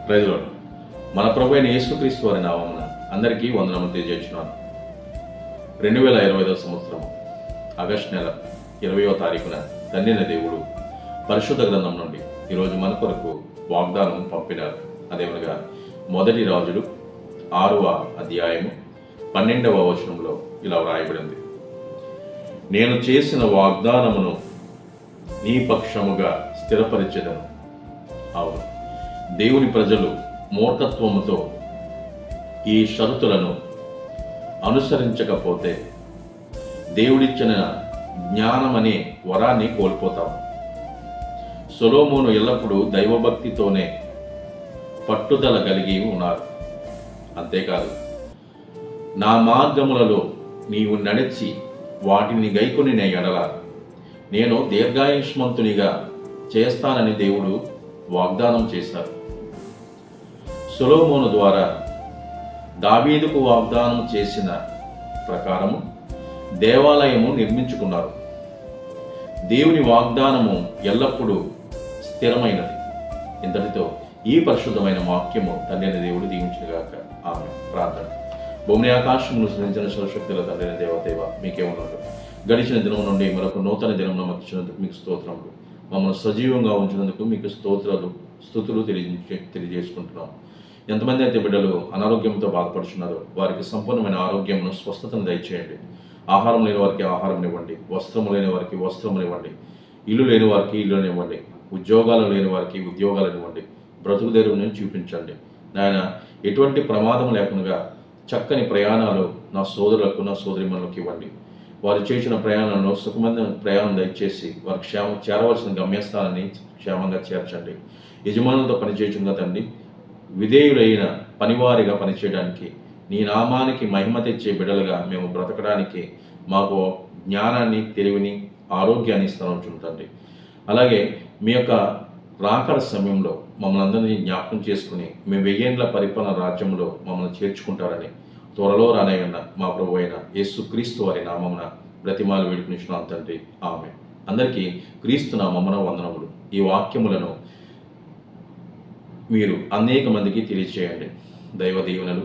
Praise lord. మన ప్రభు అయిన యేసుక్రీస్తు వారి నామమున అందరికీ వందనములు తెలియజేస్తున్నాను. 2025 సంవత్సరం ఆగస్టు నెల 20వ తారీఖున తండ్రిన దేవుడు పరిశుద్ధ గ్రంథం నుండి ఈరోజు మన కొరకు వాగ్దానం పంపినారు. అదేమనగా 1 రాజులు 6వ అధ్యాయము 12వ వచనంలో ఇలా వ్రాయబడింది. నేను చేసిన వాగ్దానమును నీ పక్షముగా స్థిరపరిచెదను. అవును, దేవుని ప్రజలు మూర్ఖత్వముతో ఈ షరతులను అనుసరించకపోతే దేవుడిచ్చిన జ్ఞానమనే వరాన్ని కోల్పోతాం. సొలొమోను ఎల్లప్పుడూ దైవభక్తితోనే పట్టుదల కలిగి ఉన్నారు. అంతేకాదు, నా మార్గములలో నీవు నడిచి వాటిని గైకొనిన ఎడల నేను దీర్ఘాయుష్మంతునిగా చేస్తానని దేవుడు వాగ్దానం చేశారు. సొలొమోను ద్వారా దావీదుకు వాగ్దానం చేసిన ప్రకారము దేవాలయము నిర్మించుకున్నారు. దేవుని వాగ్దానము ఎల్లప్పుడూ స్థిరమైనది. ఇంతటితో ఈ పరిశుద్ధమైన వాక్యము తండ్రి దేవుడు దీవించుగాక. ఆమె ప్రార్థన. భూమిని ఆకాశమును సృజించిన సర్వశక్తుల తండ్రి దేవదేవ మీకే ఉన్నాడు. గడిచిన దినం నుండి మరొక నూతన దినం మాకు ఇచ్చినందుకు మీకు స్తోత్రములు. మమ్మల్ని సజీవంగా ఉంచినందుకు మీకు స్తుతులు తెలియజేసుకుంటున్నాం. ఎంతమంది అయితే బిడ్డలు అనారోగ్యంతో బాధపడుతున్నారో వారికి సంపూర్ణమైన ఆరోగ్యమును, స్వస్థతను దయచేయండి. ఆహారం లేని వారికి ఆహారం ఇవ్వండి, వస్త్రము లేని వారికి వస్త్రములు ఇవ్వండి, ఇల్లు లేని వారికి ఇల్లుని ఇవ్వండి, ఉద్యోగాలు లేని వారికి ఉద్యోగాలను ఇవ్వండి, బ్రతుకు తెరువును చూపించండి. నాయన, ఎటువంటి ప్రమాదం లేకుండా చక్కని ప్రయాణాలు నా సోదరులకు, నా సోదరిమణులకు ఇవ్వండి. వారు చేసిన ప్రయాణంలో సుఖమైన ప్రయాణం దయచేసి వారి చేరవలసిన గమ్యస్థానాన్ని క్షేమంగా చేర్చండి. యజమానులతో పనిచేయకుండా తండ్రి, విధేయులైన పనివారిగా పనిచేయడానికి, నీ నామానికి మహిమ తెచ్చే బిడ్డలుగా మేము బ్రతకడానికి మాకు జ్ఞానాన్ని, తెలివిని, ఆరోగ్యాన్ని ఇస్తాను తండ్రి. అలాగే మీ యొక్క రాకడ సమయంలో మమ్మల్ని అందరినీ జ్ఞాపకం చేసుకుని మేము 1000 ఏండ్ల పరిపాలన రాజ్యంలో మమ్మల్ని చేర్చుకుంటారని త్వరలో రానయ్యన్న మా ప్రభు అయిన యేసుక్రీస్తు వారి నామమున బ్రతిమాలు వేడుకునిచున్నాం తండ్రి. ఆమె. అందరికీ క్రీస్తు నామమున వందనములు. ఈ వాక్యములను మీరు అనేక మందికి తెలియచేయండి. దైవ దీవెనలు,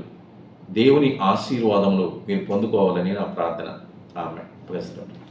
దేవుని ఆశీర్వాదములు మీరు పొందుకోవాలని నా ప్రార్థన. ఆమె. Praise lord.